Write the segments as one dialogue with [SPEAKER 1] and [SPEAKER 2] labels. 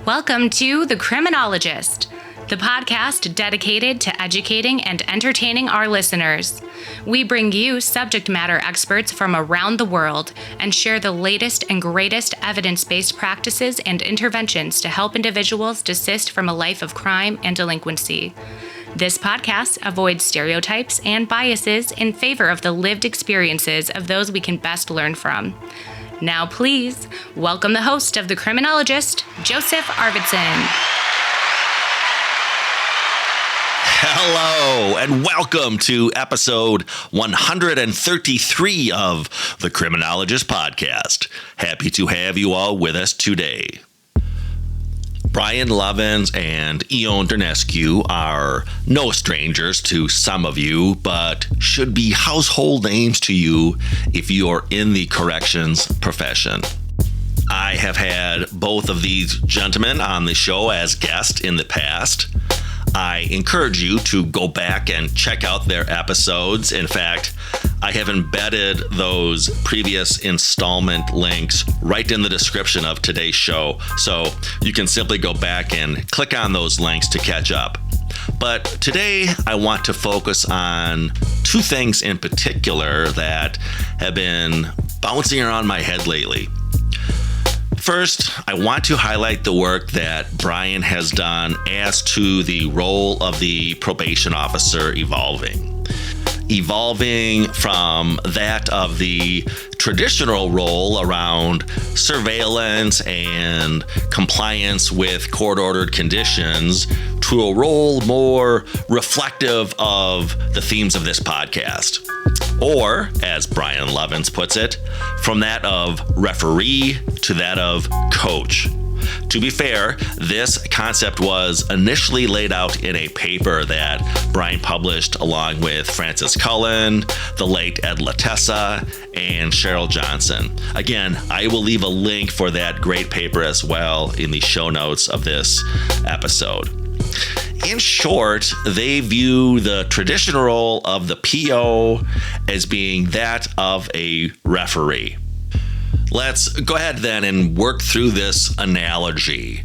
[SPEAKER 1] Welcome to The Criminologist, the podcast dedicated to educating and entertaining our listeners. We bring you subject matter experts from around the world and share the latest and greatest evidence-based practices and interventions to help individuals desist from a life of crime and delinquency. This podcast avoids stereotypes and biases in favor of the lived experiences of those we can best learn from. Now, please welcome the host of The Criminologist, Joseph Arvidsson.
[SPEAKER 2] Hello, and welcome to episode 133 of The Criminologist podcast. Happy to have you all with us today. Brian Lovins and Ioan Durnescu are no strangers to some of you, but should be household names to you if you're in the corrections profession. I have had both of these gentlemen on the show as guests in the past. I encourage you to go back and check out their episodes. In fact, I have embedded those previous installment links right in the description of today's show, so you can simply go back and click on those links to catch up. But today, I want to focus on two things in particular that have been bouncing around my head lately. First, I want to highlight the work that Brian has done as to the role of the probation officer evolving from that of the traditional role around surveillance and compliance with court-ordered conditions to a role more reflective of the themes of this podcast. Or, as Brian Lovins puts it, from that of referee to that of coach. To be fair, this concept was initially laid out in a paper that Brian published along with Francis Cullen, the late Ed Latessa, and Cheryl Johnson. Again, I will leave a link for that great paper as well in the show notes of this episode. In short, they view the traditional role of the PO as being that of a referee. Let's go ahead then and work through this analogy.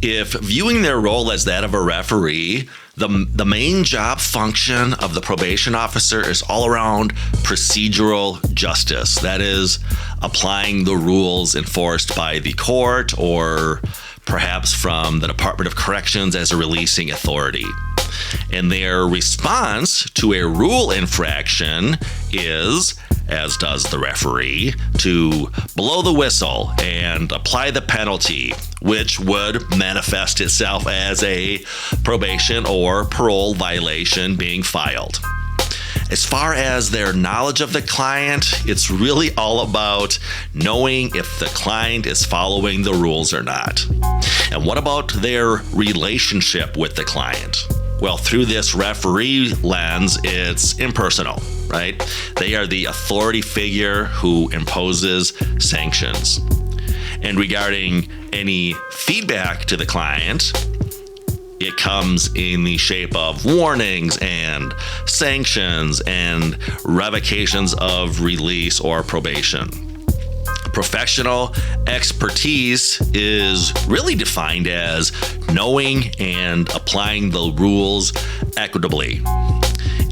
[SPEAKER 2] If viewing their role as that of a referee, the main job function of the probation officer is all around procedural justice. That is, applying the rules enforced by the court or perhaps from the Department of Corrections as a releasing authority. And their response to a rule infraction is, as does the referee, to blow the whistle and apply the penalty, which would manifest itself as a probation or parole violation being filed. As far as their knowledge of the client, it's really all about knowing if the client is following the rules or not. And what about their relationship with the client? Well, through this referee lens, it's impersonal, right? They are the authority figure who imposes sanctions. And regarding any feedback to the client, it comes in the shape of warnings and sanctions and revocations of release or probation. Professional expertise is really defined as knowing and applying the rules equitably.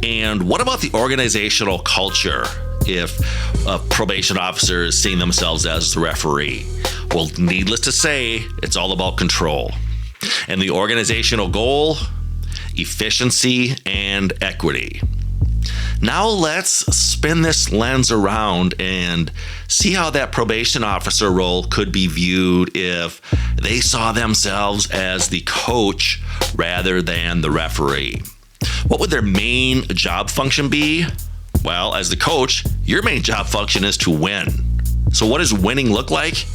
[SPEAKER 2] And what about the organizational culture if a probation officer is seeing themselves as the referee? Well, needless to say, it's all about control. And the organizational goal, efficiency and equity. Now let's spin this lens around and see how that probation officer role could be viewed if they saw themselves as the coach rather than the referee. What would their main job function be? Well, as the coach, your main job function is to win. So what does winning look like?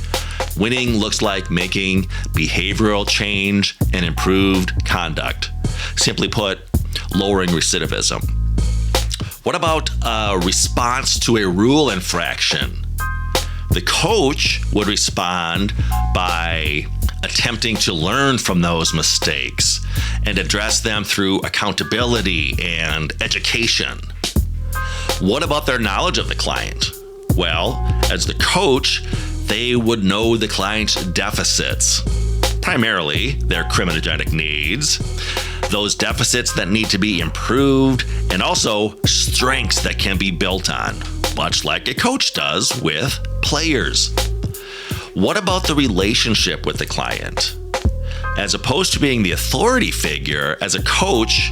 [SPEAKER 2] Winning looks like making behavioral change and improved conduct. Simply put, lowering recidivism. What about a response to a rule infraction? The coach would respond by attempting to learn from those mistakes and address them through accountability and education. What about their knowledge of the client? Well, as the coach, they would know the client's deficits, primarily their criminogenic needs, those deficits that need to be improved, and also strengths that can be built on, much like a coach does with players. What about the relationship with the client? As opposed to being the authority figure, as a coach,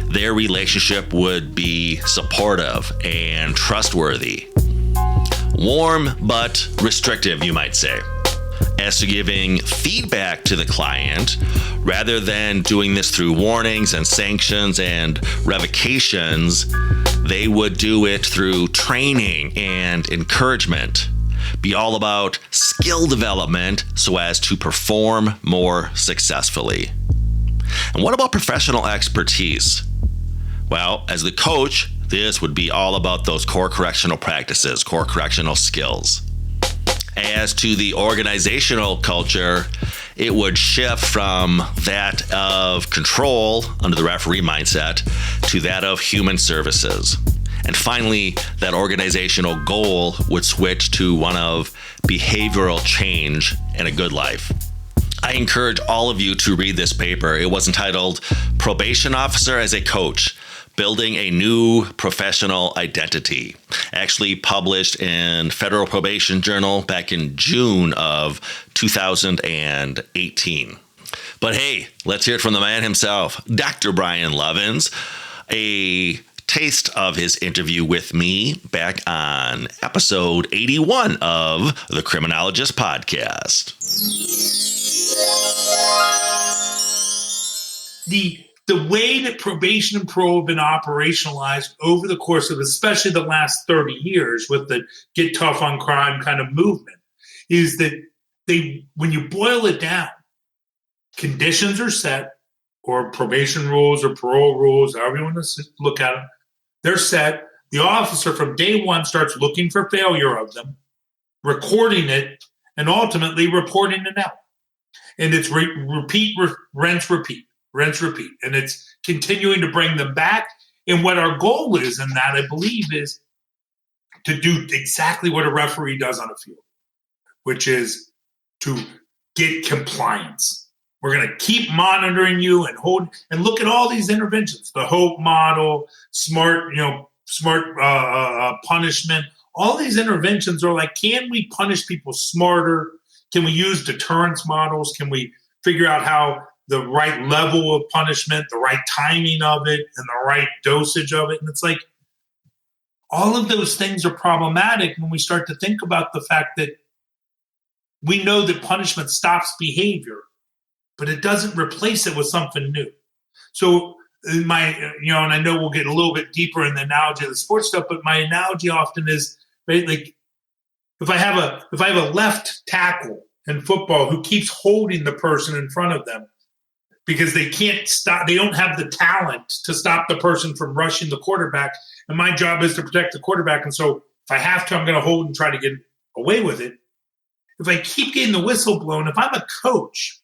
[SPEAKER 2] their relationship would be supportive and trustworthy. Warm but restrictive, you might say. As to giving feedback to the client, rather than doing this through warnings and sanctions and revocations, they would do it through training and encouragement. Be all about skill development so as to perform more successfully. And what about professional expertise? Well, as the coach, this would be all about those core correctional practices, core correctional skills. As to the organizational culture, it would shift from that of control under the referee mindset to that of human services. And finally, that organizational goal would switch to one of behavioral change and a good life. I encourage all of you to read this paper. It was entitled Probation Officer as a Coach, Building a New Professional Identity, actually published in Federal Probation Journal back in June of 2018. But hey, let's hear it from the man himself, Dr. Brian Lovins, a taste of his interview with me back on episode 81 of the Criminologist podcast.
[SPEAKER 3] The way that probation and parole have been operationalized over the course of especially the last 30 years with the get tough on crime kind of movement is that when you boil it down, conditions are set, or probation rules or parole rules, however you want to look at them, they're set. The officer from day one starts looking for failure of them, recording it, and ultimately reporting it out. And it's repeat, rinse, repeat. And it's continuing to bring them back. And what our goal is in that, I believe, is to do exactly what a referee does on a field, which is to get compliance. We're going to keep monitoring you and look at all these interventions, the HOPE model, smart punishment. All these interventions are like, can we punish people smarter? Can we use deterrence models? Can we figure out how the right level of punishment, the right timing of it, and the right dosage of it? And it's like, all of those things are problematic when we start to think about the fact that we know that punishment stops behavior, but it doesn't replace it with something new. So and I know we'll get a little bit deeper in the analogy of the sports stuff, but my analogy often is, right, like if I have a left tackle in football who keeps holding the person in front of them because they can't stop, they don't have the talent to stop the person from rushing the quarterback, and my job is to protect the quarterback, and so if I have to, I'm going to hold and try to get away with it. If I keep getting the whistle blown, if I'm a coach,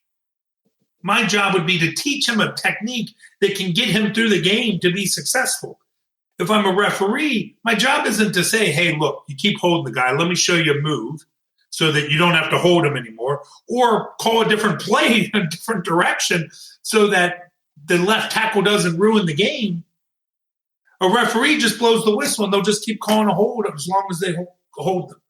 [SPEAKER 3] my job would be to teach him a technique that can get him through the game to be successful. If I'm a referee, my job isn't to say, hey, look, you keep holding the guy. Let me show you a move so that you don't have to hold him anymore, or call a different play in a different direction so that the left tackle doesn't ruin the game. A referee just blows the whistle and they'll just keep calling a hold as long as they hold them.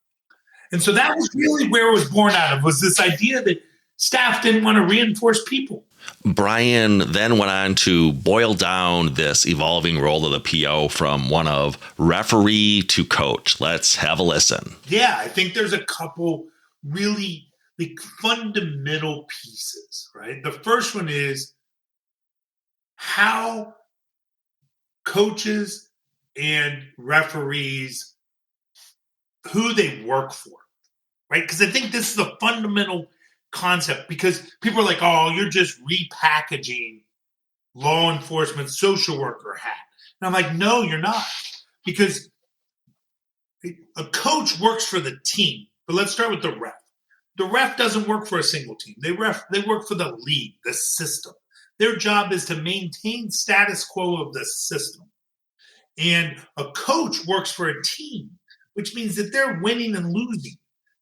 [SPEAKER 3] And so that was really where it was born out of, was this idea that staff didn't want to reinforce people.
[SPEAKER 2] Brian then went on to boil down this evolving role of the PO from one of referee to coach. Let's have a listen.
[SPEAKER 3] Yeah, I think there's a couple really fundamental pieces, right? The first one is how coaches and referees, who they work for, right? Because I think this is a fundamental concept, because people are like, oh, you're just repackaging law enforcement social worker hat. And I'm like, no, you're not. Because a coach works for the team. But let's start with the ref. The ref doesn't work for a single team. They work for the league, the system. Their job is to maintain status quo of the system. And a coach works for a team, which means that they're winning and losing.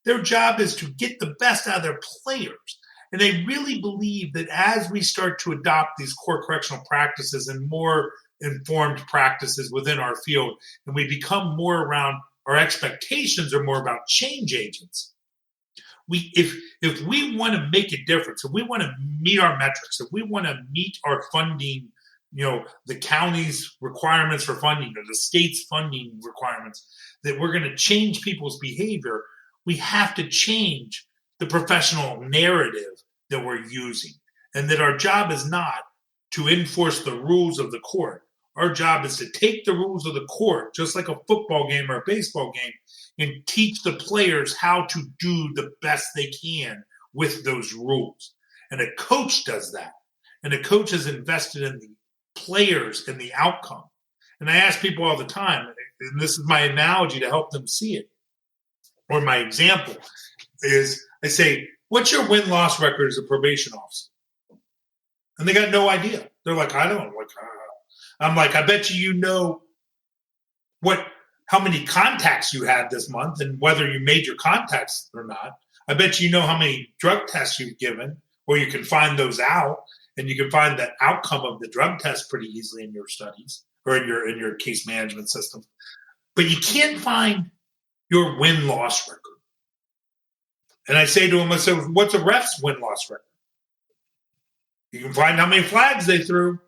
[SPEAKER 3] Their job is to get the best out of their players. And I really believe that as we start to adopt these core correctional practices and more informed practices within our field, and we become more around our expectations are more about change agents. If we want to make a difference, if we want to meet our metrics, if we want to meet our funding, the county's requirements for funding or the state's funding requirements, that we're going to change people's behavior, we have to change the professional narrative that we're using. And that our job is not to enforce the rules of the court. Our job is to take the rules of the court, just like a football game or a baseball game, and teach the players how to do the best they can with those rules. And a coach does that. And a coach is invested in the players and the outcome. And I ask people all the time, and this is my analogy to help them see it, or my example, is I say, what's your win-loss record as a probation officer? And they got no idea. They're like, I don't. I'm like, I bet you know how many contacts you had this month and whether you made your contacts or not. I bet you know how many drug tests you've given, or you can find those out, and you can find the outcome of the drug test pretty easily in your studies or in your case management system. But you can't find your win-loss record. And I say to them, I said, what's a ref's win-loss record? You can find how many flags they threw.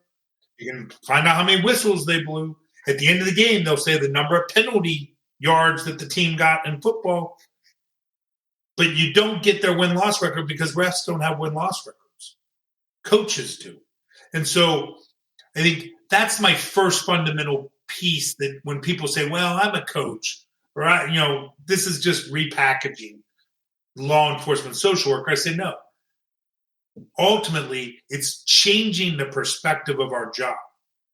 [SPEAKER 3] You can find out how many whistles they blew. At the end of the game, they'll say the number of penalty yards that the team got in football. But you don't get their win-loss record because refs don't have win-loss records. Coaches do. And so I think that's my first fundamental piece, that when people say, well, I'm a coach, or this is just repackaging law enforcement social work, I say no. Ultimately, it's changing the perspective of our job.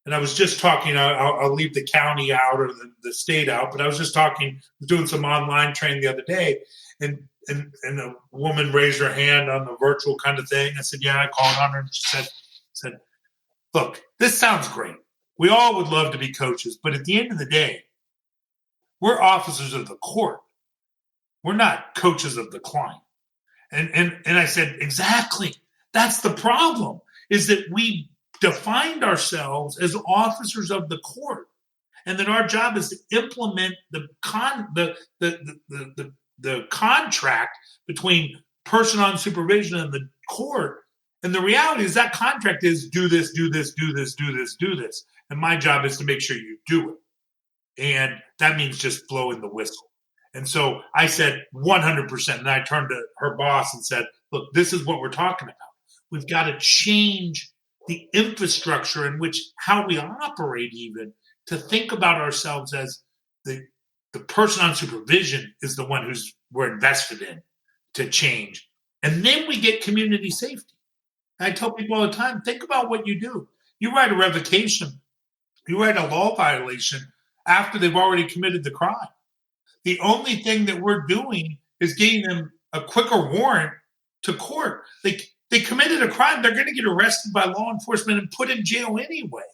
[SPEAKER 3] And I was just talking, I'll leave the county out or the state out, but I was just doing some online training the other day, and a woman raised her hand on the virtual kind of thing. I said, yeah, I called on her, and she said, look, this sounds great. We all would love to be coaches, but at the end of the day, we're officers of the court. We're not coaches of the client. And I said, exactly. That's the problem, is that we defined ourselves as officers of the court, and that our job is to implement the contract between person on supervision and the court. And the reality is that contract is do this, do this, do this, do this, do this. And my job is to make sure you do it. And that means just blowing the whistle. And so I said 100%. And I turned to her boss and said, look, this is what we're talking about. We've got to change the infrastructure in which how we operate, even to think about ourselves as the person on supervision is the one we're invested in to change. And then we get community safety. And I tell people all the time, think about what you do. You write a revocation. You write a law violation after they've already committed the crime. The only thing that we're doing is getting them a quicker warrant to court. They committed a crime. They're going to get arrested by law enforcement and put in jail anyway.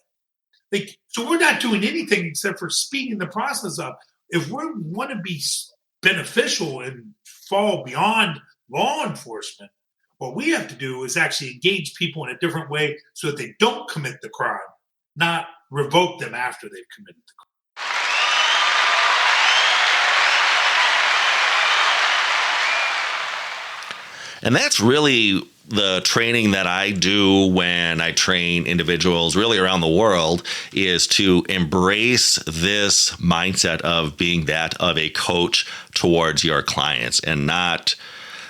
[SPEAKER 3] So we're not doing anything except for speeding the process up. If we want to be beneficial and fall beyond law enforcement, what we have to do is actually engage people in a different way so that they don't commit the crime, not revoke them after they've committed the crime.
[SPEAKER 2] And that's really the training that I do when I train individuals really around the world, is to embrace this mindset of being that of a coach towards your clients, and not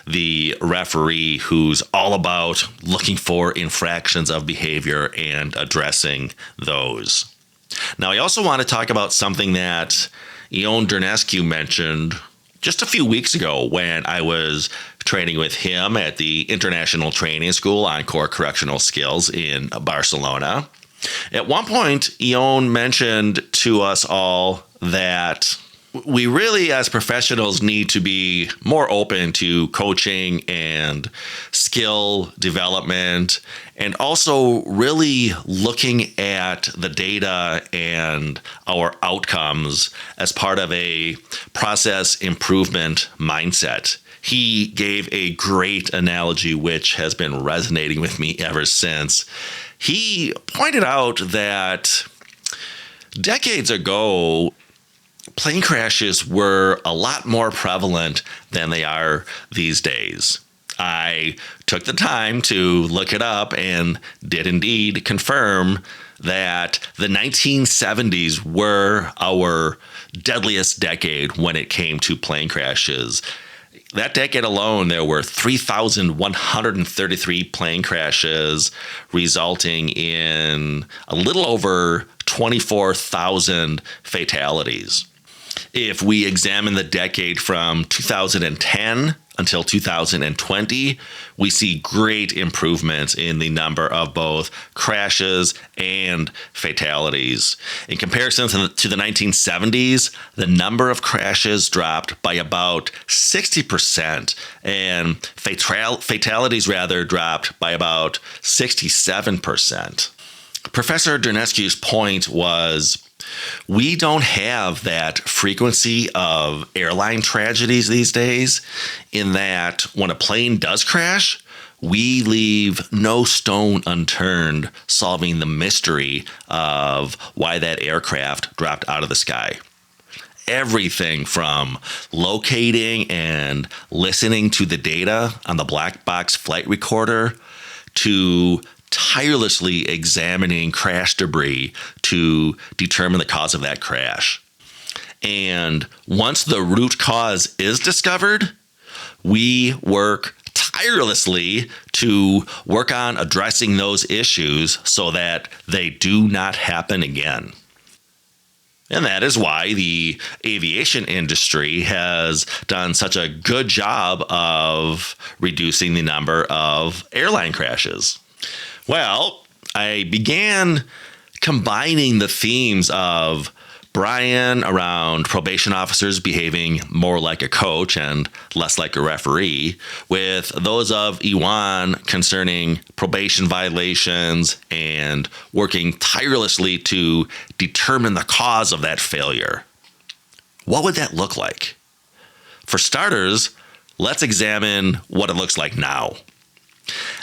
[SPEAKER 2] the referee who's all about looking for infractions of behavior and addressing those. Now, I also want to talk about something that Ioan Durnescu mentioned just a few weeks ago when I was training with him at the International Training School on Core Correctional Skills in Barcelona. At one point, Ioan mentioned to us all that we really, as professionals, need to be more open to coaching and skill development, and also really looking at the data and our outcomes as part of a process improvement mindset. he gave a great analogy which has been resonating with me ever since. He pointed out that decades ago, plane crashes were a lot more prevalent than they are these days. I took the time to look it up and did indeed confirm that the 1970s were our deadliest decade when it came to plane crashes. That decade alone, there were 3,133 plane crashes, resulting in a little over 24,000 fatalities. If we examine the decade from 2010 until 2020, we see great improvements in the number of both crashes and fatalities. In comparison to the 1970s, the number of crashes dropped by about 60%, and fatalities dropped by about 67%. Professor Durnescu's point was, we don't have that frequency of airline tragedies these days, in that when a plane does crash, we leave no stone unturned solving the mystery of why that aircraft dropped out of the sky. Everything from locating and listening to the data on the black box flight recorder to tirelessly examining crash debris to determine the cause of that crash. And once the root cause is discovered, we work tirelessly to work on addressing those issues so that they do not happen again. And that is why the aviation industry has done such a good job of reducing the number of airline crashes. Well, I began combining the themes of Brian around probation officers behaving more like a coach and less like a referee, with those of Ioan concerning probation violations and working tirelessly to determine the cause of that failure. What would that look like? For starters, let's examine what it looks like now.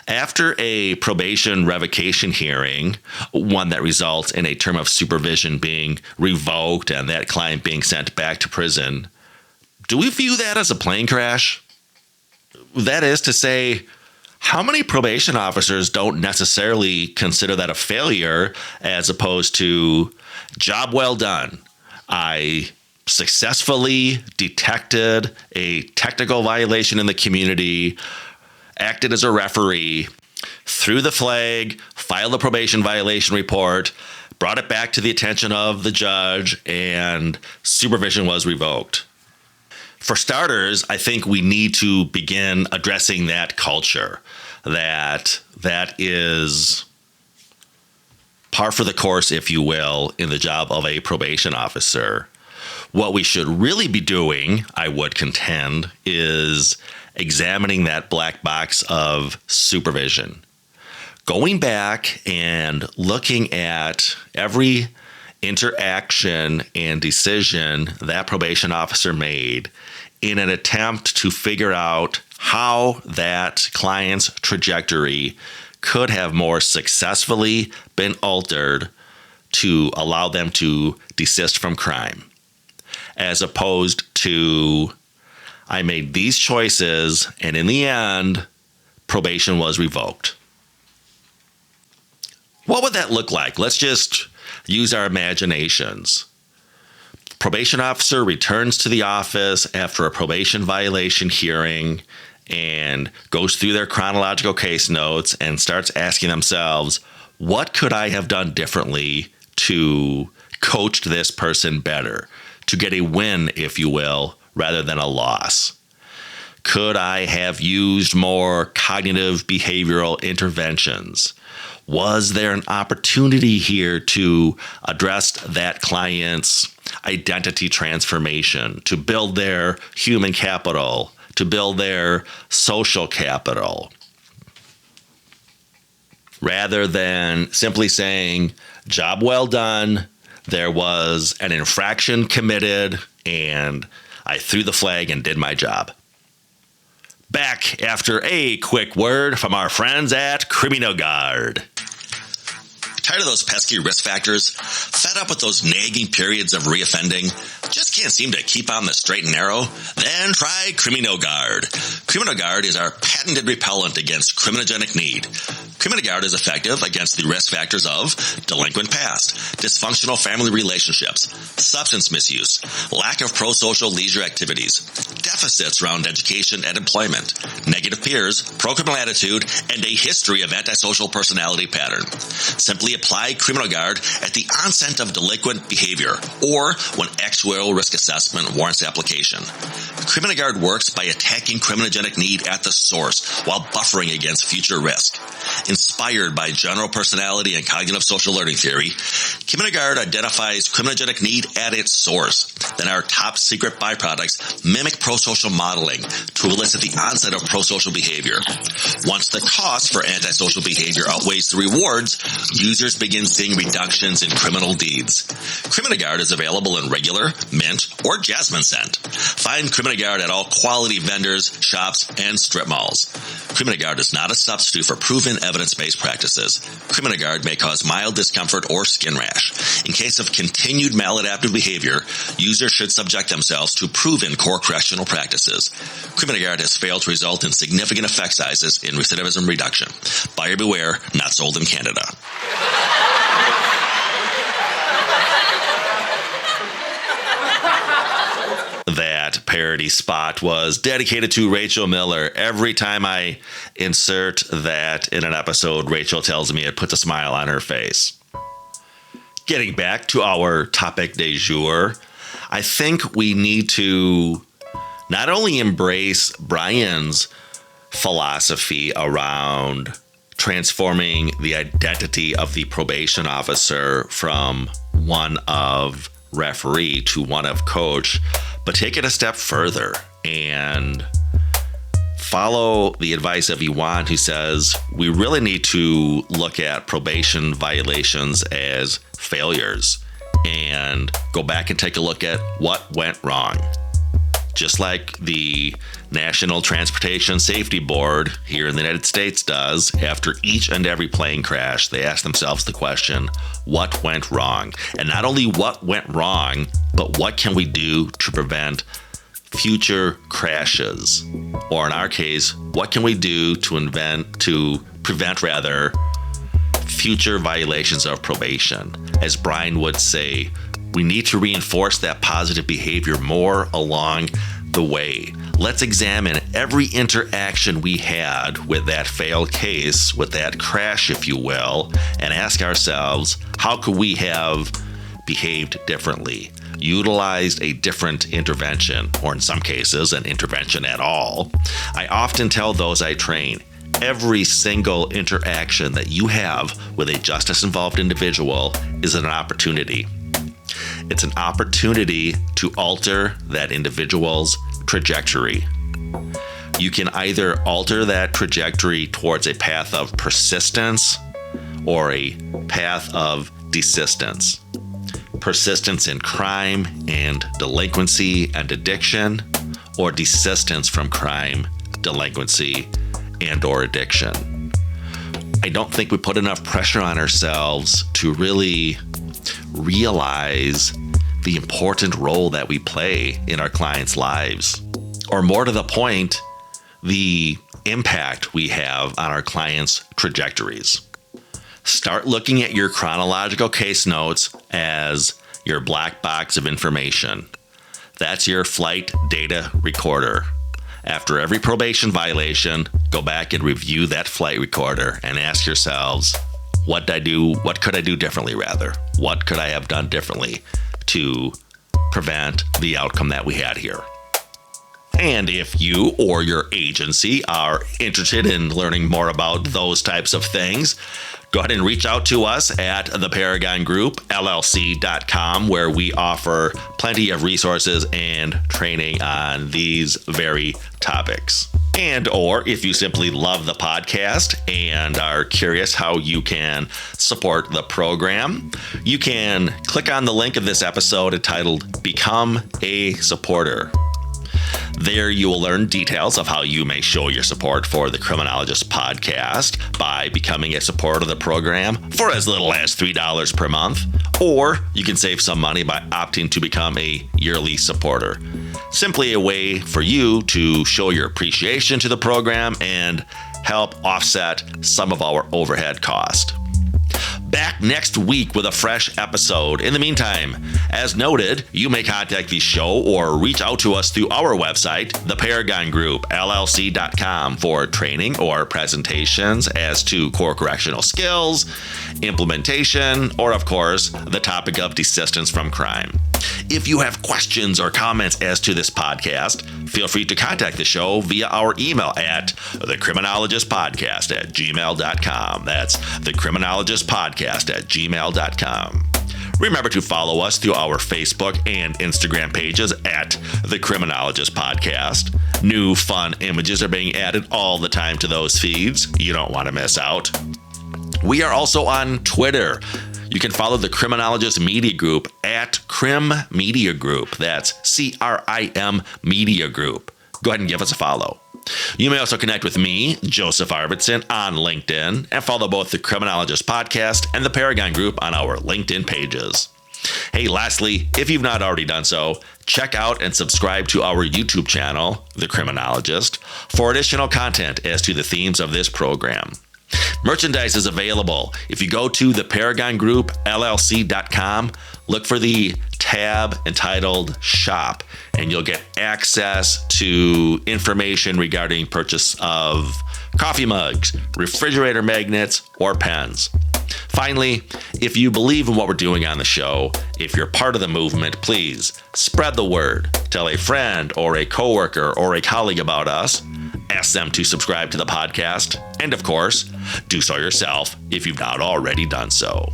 [SPEAKER 2] After a probation revocation hearing, one that results in a term of supervision being revoked and that client being sent back to prison, do we view that as a plane crash? That is to say, how many probation officers don't necessarily consider that a failure as opposed to job well done? I successfully detected a technical violation in the community, acted as a referee, threw the flag, filed a probation violation report, brought it back to the attention of the judge, and supervision was revoked. For starters, I think we need to begin addressing that culture, that is par for the course, if you will, in the job of a probation officer. What we should really be doing, I would contend, is examining that black box of supervision. Going back and looking at every interaction and decision that probation officer made in an attempt to figure out how that client's trajectory could have more successfully been altered to allow them to desist from crime, as opposed to, I made these choices, and in the end, probation was revoked. What would that look like? Let's just use our imaginations. Probation officer returns to the office after a probation violation hearing and goes through their chronological case notes and starts asking themselves, what could I have done differently to coach this person better, to get a win, if you will, rather than a loss? Could I have used more cognitive behavioral interventions? Was there an opportunity here to address that client's identity transformation, to build their human capital, to build their social capital, rather than simply saying, job well done, there was an infraction committed, and I threw the flag and did my job? Back after a quick word from our friends at Criminologist. Tired of those pesky risk factors? Fed up with those nagging periods of reoffending? Just can't seem to keep on the straight and narrow? Then try Criminologist. Criminologist is our patented repellent against criminogenic need. Criminologist is effective against the risk factors of delinquent past, dysfunctional family relationships, substance misuse, lack of pro-social leisure activities, deficits around education and employment, negative peers, pro-criminal attitude, and a history of antisocial personality pattern. Simply apply Criminologist at the onset of delinquent behavior or when actuarial risk assessment warrants application. Criminologist works by attacking criminogenic need at the source while buffering against future risk. Inspired by general personality and cognitive social learning theory, Criminologist identifies criminogenic need at its source. Then our top secret byproducts mimic pro-social modeling to elicit the onset of pro-social behavior. Once the cost for antisocial behavior outweighs the rewards, users begin seeing reductions in criminal deeds. Criminologist is available in regular, mint, or jasmine scent. Find Criminologist at all quality vendors, shops, and strip malls. Criminologist is not a substitute for proven evidence-based practices. Criminologist may cause mild discomfort or skin rash. In case of continued maladaptive behavior, users should subject themselves to proven core correctional practices. Criminologist has failed to result in significant effect sizes in recidivism reduction. Buyer beware, not sold in Canada. That parody spot was dedicated to Rachel Miller. Every time I insert that in an episode, Rachel tells me it puts a smile on her face. Getting back to our topic du jour, I think we need to not only embrace Brian's philosophy around transforming the identity of the probation officer from one of referee to one of coach, but take it a step further and follow the advice of Ioan, who says we really need to look at probation violations as failures and go back and take a look at what went wrong. Just like the National Transportation Safety Board here in the United States does, after each and every plane crash, they ask themselves the question, what went wrong? And not only what went wrong, but what can we do to prevent future crashes? Or in our case, what can we do to prevent future violations of probation? As Brian would say, we need to reinforce that positive behavior more along the way. Let's examine every interaction we had with that failed case, with that crash, if you will, and ask ourselves, how could we have behaved differently, utilized a different intervention, or in some cases, an intervention at all? I often tell those I train, every single interaction that you have with a justice-involved individual is an opportunity. It's an opportunity to alter that individual's trajectory. You can either alter that trajectory towards a path of persistence or a path of desistance. Persistence in crime and delinquency and addiction, or desistance from crime, delinquency, and or addiction. I don't think we put enough pressure on ourselves to really realize the important role that we play in our clients' lives, or more to the point, the impact we have on our clients' trajectories. Start looking at your chronological case notes as your black box of information. That's your flight data recorder. After every probation violation, go back and review that flight recorder and ask yourselves, what could I do differently rather? What could I have done differently to prevent the outcome that we had here? And if you or your agency are interested in learning more about those types of things, go ahead and reach out to us at the Paragon Group, LLC.com, where we offer plenty of resources and training on these very topics. And or if you simply love the podcast and are curious how you can support the program, you can click on the link of this episode entitled Become a Supporter. There you will learn details of how you may show your support for the Criminologist podcast by becoming a supporter of the program for as little as $3 per month, or you can save some money by opting to become a yearly supporter. Simply a way for you to show your appreciation to the program and help offset some of our overhead cost. Back next week with a fresh episode. In the meantime, as noted, you may contact the show or reach out to us through our website, the Paragon Group, LLC.com, for training or presentations as to core correctional skills, implementation, or of course, the topic of desistance from crime. If you have questions or comments as to this podcast, feel free to contact the show via our email at thecriminologistpodcast@gmail.com. That's thecriminologistpodcast@gmail.com. Remember to follow us through our Facebook and Instagram pages at The Criminologist Podcast. New fun images are being added all the time to those feeds. You don't want to miss out. We are also on Twitter. You can follow the Criminologist Media Group at Crim Media Group. That's CRIM Media Group. Go ahead and give us a follow. You may also connect with me, Joseph Arvidsson, on LinkedIn and follow both the Criminologist Podcast and the Paragon Group on our LinkedIn pages. Hey, lastly, if you've not already done so, check out and subscribe to our YouTube channel, The Criminologist, for additional content as to the themes of this program. Merchandise is available. If you go to the Paragon Group, LLC.com, look for the tab entitled Shop, and you'll get access to information regarding purchase of coffee mugs, refrigerator magnets, or pens. Finally, if you believe in what we're doing on the show, if you're part of the movement, please spread the word. Tell a friend or a coworker or a colleague about us. Ask them to subscribe to the podcast. And of course, do so yourself if you've not already done so.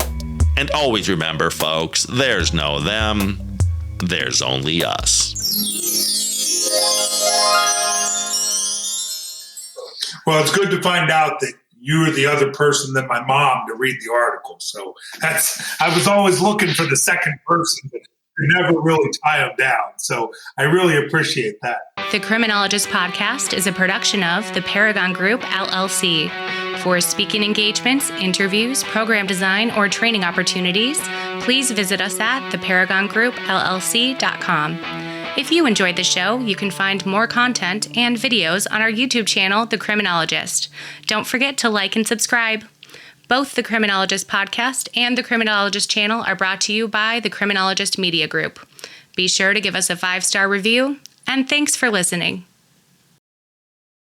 [SPEAKER 2] And always remember, folks, there's no them, there's only us.
[SPEAKER 3] Well, it's good to find out that you were the other person than my mom to read the article. So I was always looking for the second person, but could never really tie them down. So I really appreciate that.
[SPEAKER 1] The Criminologist Podcast is a production of the Paragon Group, LLC. For speaking engagements, interviews, program design, or training opportunities, please visit us at theparagongroup.llc.com. If you enjoyed the show, you can find more content and videos on our YouTube channel, The Criminologist. Don't forget to like and subscribe. Both the Criminologist Podcast and the Criminologist channel are brought to you by the Criminologist Media Group. Be sure to give us a 5-star review, and thanks for listening.